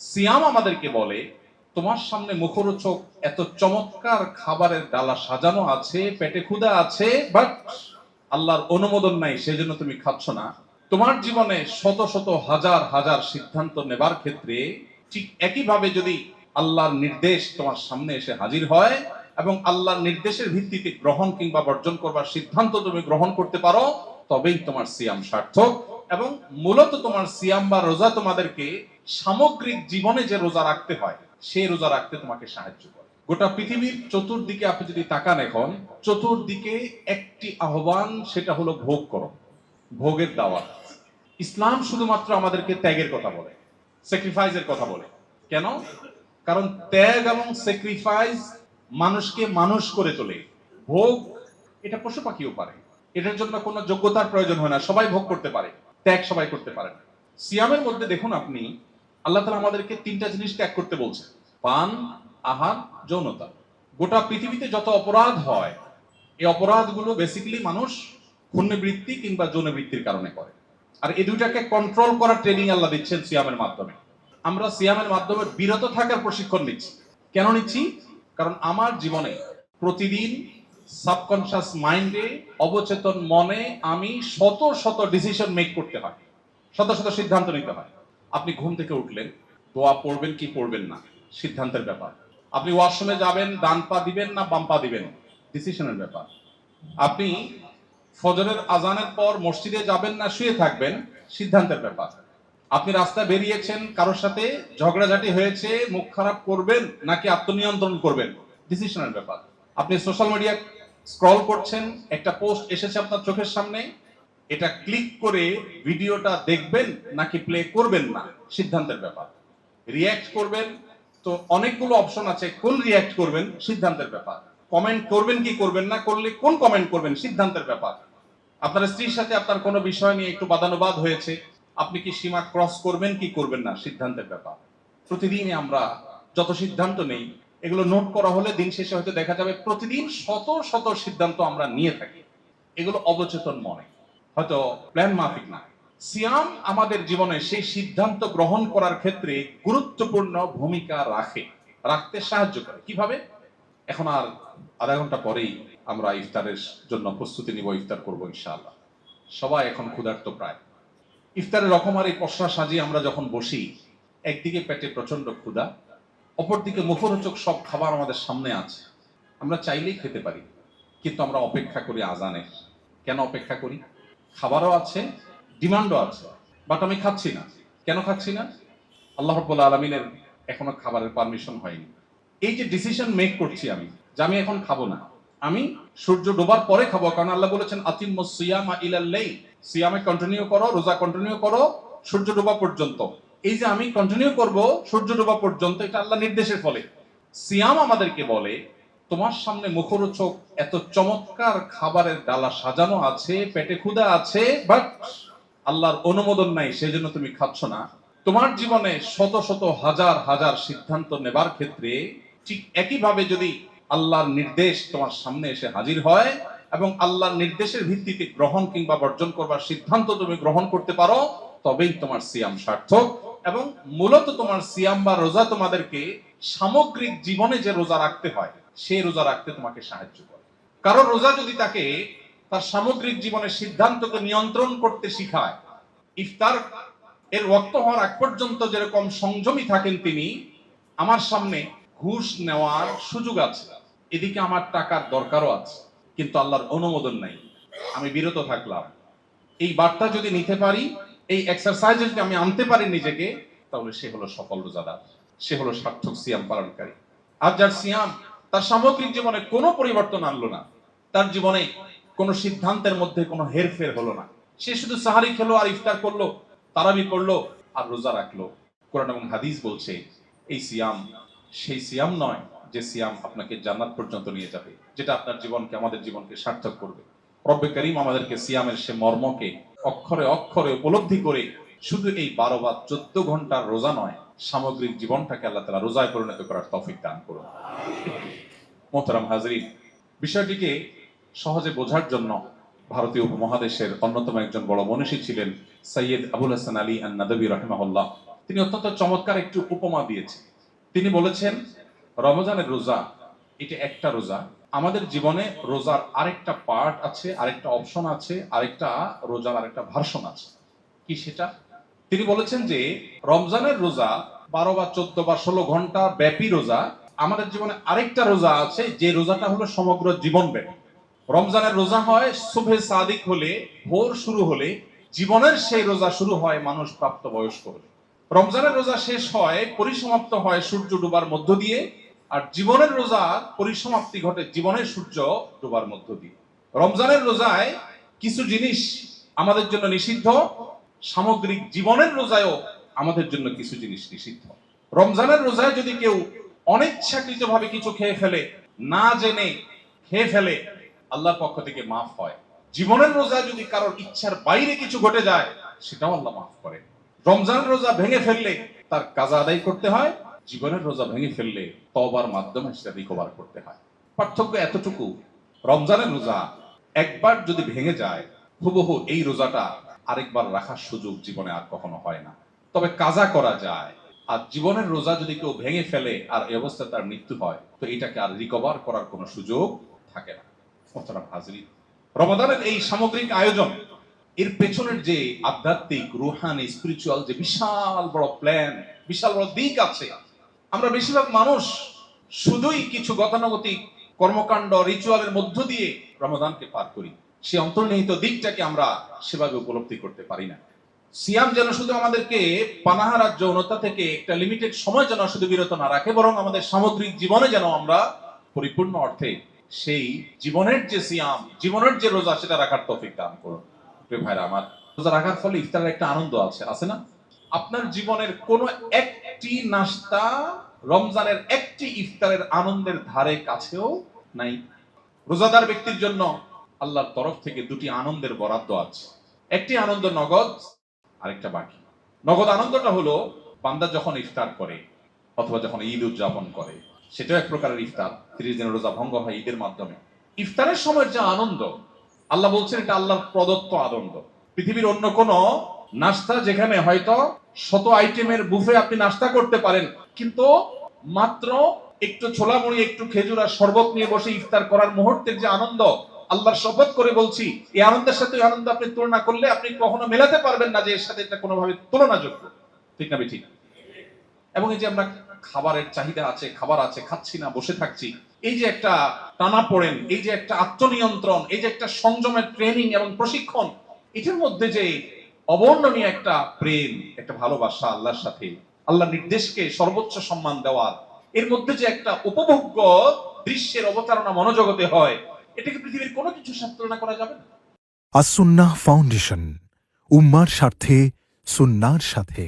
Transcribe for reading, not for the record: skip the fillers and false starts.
সিয়াম আমাদেরকে বলে তোমার সামনে মুখরোচক এত চমৎকার খাবারের ডালা সাজানো আছে, পেটে ক্ষুধা আছে, বাট আল্লাহর অনুমোদন নাই, সেজন্য তুমি খাচ্ছ না। তোমার জীবনে শত শত হাজার হাজার সিদ্ধান্ত নেবার ক্ষেত্রে ঠিক একইভাবে যদি আল্লাহর নির্দেশ তোমার সামনে এসে হাজির হয় এবং আল্লাহর নির্দেশের ভিত্তিতে গ্রহণ কিংবা বর্জন করবার সিদ্ধান্ত তুমি গ্রহণ করতে পারো, তবেই তোমার সিয়াম সার্থক। এবং মূলত তোমার সিয়াম বা রোজা তোমাদেরকে সামগ্রিক জীবনে যে রোজা রাখতে হয় সেই রোজা রাখতে তোমাকে সাহায্য করে। গোটা পৃথিবীর চতুর্দিকে আপনি যদি তাকান, এখন চতুর্দিকে একটি আহ্বান, সেটা হলো ভোগ করো, ভোগের দাওয়াত। ইসলাম শুধুমাত্র আমাদেরকে ত্যাগের কথা বলে, স্যাক্রিফাইসের কথা বলে। কেন? কারণ ত্যাগ এবং স্যাক্রিফাইস মানুষকে মানুষ করে তোলে। ভোগ এটা পশু পাখিও পারে, এটার জন্য কোনো যোগ্যতার প্রয়োজন হয় না, সবাই ভোগ করতে পারে। ত্যাগ সবাই করতে পারে না। সিয়ামের মধ্যে দেখুন আপনি, আল্লাহ তাআলা আমাদেরকে তিনটা জিনিস ত্যাগ করতে বলছে: পান, আহার, যৌনতা। গোটা পৃথিবীতে যত অপরাধ হয়, এই অপরাধগুলো বেসিক্যালি মানুষ পুণ্যবৃত্তি কিংবা যৌনবৃত্তির কারণে করে। আর এই দুইটাকে কন্ট্রোল করার ট্রেনিং আল্লাহ দিচ্ছেন সিয়ামের মাধ্যমে। আমরা সিয়ামের মাধ্যমে বিরত থাকার প্রশিক্ষণ নিচ্ছি। কেন নিচ্ছি? কারণ আমার জীবনে প্রতিদিন সাবকনশিয়াস মাইন্ডে, অবচেতন মনে আমি শত শত ডিসিশন মেক করতে হয়, শত শত সিদ্ধান্ত নিতে হয়। আপনি ঘুম থেকে উঠলেন, দোয়া পড়বেন কি পড়বেন না, সিদ্ধান্তের ব্যাপার। আপনি ওয়াশরুমে যাবেন, ডান পা দিবেন না বাম পা দিবেন, ডিসিশনের ব্যাপার। আপনি ফজরের আজানের পর মসজিদে যাবেন না শুয়ে থাকবেন, সিদ্ধান্তের ব্যাপার। আপনি রাস্তায় বেরিয়েছেন, কারোর সাথে ঝগড়াঝাটি হয়েছে, মুখ খারাপ করবেন নাকি আত্মনিয়ন্ত্রণ করবেন, ডিসিশনের ব্যাপার। আপনি সোশ্যাল মিডিয়া স্ক্রল করছেন, একটা পোস্ট এসেছে আপনার চোখের সামনে, এটা ক্লিক করে ভিডিওটা দেখবেন নাকি প্লে করবেন না, সিদ্ধান্তের ব্যাপার। রিয়্যাক্ট করবেন, তো অনেকগুলো অপশন আছে, কোন রিয়্যাক্ট করবেন, সিদ্ধান্তের ব্যাপার। কমেন্ট করবেন কি করবেন না, করলে কোন কমেন্ট করবেন, সিদ্ধান্তের ব্যাপার। আপনার স্ত্রীর সাথে আপনার কোনো বিষয় নিয়ে একটু বাদানুবাদ হয়েছে, আপনি কি সীমা ক্রস করবেন কি করবেন না, সিদ্ধান্তের ব্যাপার। প্রতিদিনই আমরা যত সিদ্ধান্ত নেই, এগুলো নোট করা হলে দিন শেষে হয়তো দেখা যাবে প্রতিদিন শত শত সিদ্ধান্ত আমরা নিয়ে থাকি। এগুলো অবচেতন মনে, হয়তো প্ল্যান মাফিক না। সিয়াম আমাদের জীবনে সেই সিদ্ধান্ত গ্রহণ করার ক্ষেত্রে গুরুত্বপূর্ণ ভূমিকা রাখতে সাহায্য করে। কিভাবে? এখন আর আধা ঘন্টা পরেই আমরা ইফতারের জন্য প্রস্তুতি নিব, ইফতার করবো ইনশাআল্লাহ। সবাই এখন ক্ষুধার্ত প্রায়। ইফতারের রকমারি পসরা সাজিয়ে আমরা যখন বসি, একদিকে পেটে প্রচন্ড ক্ষুধা, অপরদিকে মুখরোচক সব খাবার আমাদের সামনে আছে, আমরা চাইলেই খেতে পারি, কিন্তু আমরা অপেক্ষা করি আজানের। কেন অপেক্ষা করি? খাবারও আছে, ডিমান্ডও আছে, বাট আমি খাচ্ছি না। কেন খাচ্ছি না? আল্লাহ রাব্বুল আলামিনের এখনো খাবারের পারমিশন হয়নি। এই যে ডিসিশন মেক করছি আমি, যে আমি এখন খাবো না, আমি সূর্য ডোবার পরে খাবো, কারণ আল্লাহ বলেছেন আতিম্মুস সিয়ামা ইলাল লাইল, সিয়ামে কন্টিনিউ করো, রোজা কন্টিনিউ করো সূর্য ডোবা পর্যন্ত। এই যে আমি কন্টিনিউ করব সূর্য ডোবা পর্যন্ত, এটা আল্লাহ নির্দেশের ফলে। সিয়াম আমাদেরকে বলে তোমার সামনে মুখরোচক এত চমৎকার খাবারের ডালা সাজানো আছে, পেটে ক্ষুধা আছে, বাট আল্লাহর অনুমোদন নাই, সেজন্য তুমি খাচ্ছ না। তোমার জীবনে শত শত হাজার হাজার সিদ্ধান্ত নেবার ক্ষেত্রে ঠিক একইভাবে যদি আল্লাহর নির্দেশ তোমার সামনে এসে হাজির হয় এবং আল্লাহর নির্দেশের ভিত্তিতে গ্রহণ কিংবা বর্জন করবার সিদ্ধান্ত তুমি গ্রহণ করতে পারো, তবেই তোমার সিয়াম সার্থক। এবং মূলত তোমার সিয়াম বা রোজা তোমাদেরকে সামগ্রিক জীবনে যে রোজা রাখতে হয় সেই রোজা রাখতে তোমাকে সাহায্য করে। কারণ রোজা যদি তাকে তার সামগ্রিক জীবনের সিদ্ধান্তকে নিয়ন্ত্রণ করতে শিখায়, ইফতার এর ওয়াক্ত হওয়ার আগ পর্যন্ত যেরকম সংযমী থাকেন তিনি, আমার সামনে ঘুষ নেওয়ার সুযোগ আছে, এদিকে আমার টাকার দরকারও আছে, কিন্তু আল্লাহর অনুমোদন নাই, আমি বিরত থাকলাম। এই বার্তা যদি নিতে পারি, এই এক্সারসাইজে যদি আমি আনতে পারি নিজেকে, তাহলে সে হলো সফল রোজাদার, সে হলো সার্থক সিয়াম পালনকারী। আর যার সিয়াম তার সামগ্রিক জীবনে কোনো পরিবর্তন আনলো না, তার জীবনে কোনো সিদ্ধান্তের মধ্যে কোনো হেরফের হলো না, সে শুধু সাহারি খেলো আর ইফতার করলো, তারাবি পড়লো আর রোজা রাখলো, কোরআন এবং হাদিস বলছে এই সিয়াম সেই সিয়াম নয় যে সিয়াম আপনাকে জান্নাত পর্যন্ত নিয়ে যাবে, যেটা আপনার জীবনকে, আমাদের জীবনকে সার্থক করবে। রব্বে করিম আমাদেরকে সিয়ামের সে মর্মকে অক্ষরে অক্ষরে উপলব্ধি করে শুধু এই 12 বা 14 ঘন্টার রোজা নয়, সামগ্রিক জীবনটাকে আল্লাহ তাআলা রোজায় পরিণত করার তৌফিক দান করুন। মোহতারাম হাজরিন, বিষয়টিকে সহজে বোঝার জন্য ভারতীয় উপমহাদেশের অন্যতম একজন বড় মনীষী ছিলেন সৈয়দ আবুল হাসান আলী আন-নাদবী রাহিমাহুল্লাহ। তিনি অত্যন্ত চমৎকার একটু উপমা দিয়েছেন। তিনি বলেছেন, রমজানের রোজা এটা একটা রোজা, আমাদের জীবনে রোজার আরেকটা পার্ট আছে, আরেকটা অপশন আছে, আরেকটা রোজার আরেকটা ভার্সন আছে। কি সেটা? তিনি বলেছেন যে রমজানের রোজা 12 বা 14 বা 16 ঘন্টা ব্যাপী রোজা। আমাদের জীবনে আরেকটা রোজা আছে, যে রোজাটা হলো সমগ্র জীবন ব্যাপী। রমজানের রোজা হয় সুবহে সাদিক হলে, ভোর শুরু হলে, জীবনের সেই রোজা শুরু হয় মানুষ প্রাপ্তবয়স্ক হলে। রমজানের রোজা শেষ হয়, পরিসমাপ্ত হয় সূর্য ডুবার মধ্য দিয়ে, আর জীবনের রোজা পরিসমাপ্তি ঘটে জীবনের সূর্য ডুবার মধ্য দিয়ে। রমজানের রোজায় কিছু জিনিস আমাদের জন্য নিষিদ্ধ, সামগ্রিক জীবনের রোজায়ও আমাদের জন্য কিছু জিনিস নিষিদ্ধ। রমজানের রোজায় যদি কেউ অনিচ্ছাকৃতভাবে কিছু খেয়ে ফেলে, না জেনে খেয়ে ফেলে, আল্লাহর পক্ষ থেকে মাফ হয়। জীবনের রোজা যদি কারোর ইচ্ছার বাইরে কিছু ঘটে যায়, সেটাও আল্লাহ মাফ করে। রমজানের রোজা ভেঙে ফেললে তার কাজা আদায় করতে হয়, জীবনের রোজা ভেঙে ফেললে তওবার মাধ্যমে সেটা রিকভার করতে হয়। পার্থক্য এতটুকু, রমজানের রোজা একবার যদি ভেঙে যায়, হুবহু এই রোজাটা আরেকবার রাখার সুযোগ জীবনে আর কখনো হয় না। তবে কাজা করা যায়। আর জীবনের রোজা যদি কেউ ভেঙে ফেলে আর এই অবস্থায় তার মৃত্যু হয়, তো এটাকে আর রিকভার করার কোনো সুযোগ থাকে না। মোহতারাম হাজরিন, রমাদানের এই সামগ্রিক আয়োজন, এর পেছনের যে আধ্যাত্মিক, রুহানি, স্পিরিচুয়াল যে বিশাল বড় প্ল্যান, বিশাল বড় দিক আছে, আমরা বেশিরভাগ মানুষ শুধুই কিছু গতানুগতিক কর্মকাণ্ড, রিচুয়ালের মধ্য দিয়ে রমাদানকে পার করি। সেই অন্তর্নিহিত দিকটাকে আমরা সেভাবে উপলব্ধি করতে পারি না। সিয়াম যেন শুধু আমাদেরকে পানাহার আর যৌনতা থেকে একটা লিমিটেড সময় যেন শুধু বিরত না রাখে, বরং আমাদের সামগ্রিক জীবনে যেন আমরা পরিপূর্ণ অর্থে সেই জীবনের যে সিয়াম, জীবনের যে রোজা, সেটা রাখার তৌফিক দান করুন। প্রিয় ভাইরা আমার, রোজা রাখার ফলে ইফতারের একটা আনন্দ আছে না? আপনার জীবনের কোন একটি নাস্তা রমজানের একটি ইফতারের আনন্দের ধারে কাছেও নাই। রোজাদার ব্যক্তির জন্য আল্লাহর তরফ থেকে দুটি আনন্দের বরাদ্দ আছে। একটি আনন্দ নগদ, আরেকটা বাকি। নগদ আনন্দটা হলো বান্দা যখন ইফতার করে অথবা যখন ঈদ উদযাপন করে, সেটাও এক প্রকারের ইফতার। 30 দিনের রোজা ভঙ্গ হয় ঈদের মাধ্যমে। ইফতারের সময় যে আনন্দ, আল্লাহ বলছেন এটা আল্লাহর প্রদত্ত আনন্দ। পৃথিবীর অন্য কোন নাস্তা, যেখানে হয়তো 100 আইটেমের বুফে আপনি নাস্তা করতে পারেন, কিন্তু মাত্র একটু ছোলা মুড়ি, একটু খেজুর আর শরবত নিয়ে বসে ইফতার করার মুহূর্তের যে আনন্দ, আল্লাহর শপথ করে বলছি, এই আনন্দের সাথে ওই আনন্দ আপনি তুলনা করলে আপনি কখনো মেলাতে পারবেন না যে এর সাথে এটা কোনোভাবে তুলনাযোগ্য। ঠিক না ঠিক? এবং এই যে আমরা খাবারের চাহিদা আছে, খাবার আছে, খাচ্ছি না, বসে থাকছি, এই যে একটা টানাপোড়েন, এই যে একটা আত্মনিয়ন্ত্রণ, এই যে একটা সংযমের ট্রেনিং এবং প্রশিক্ষণ, এটার মধ্যে যে অবর্ণনীয় একটা প্রেম, একটা ভালোবাসা আল্লাহর সাথে, আল্লাহর নির্দেশকে সর্বোচ্চ সম্মান দেওয়ার, এর মধ্যে যে একটা উপভোগ্য দৃশ্যের অবতারণা মনোজগতে হয়, এটাকে পৃথিবীর কোনো কিছুর সাথে তুলনা করা যাবে না। আস-সুন্নাহ ফাউন্ডেশন, উম্মার স্বার্থে সুন্নাহর সাথে।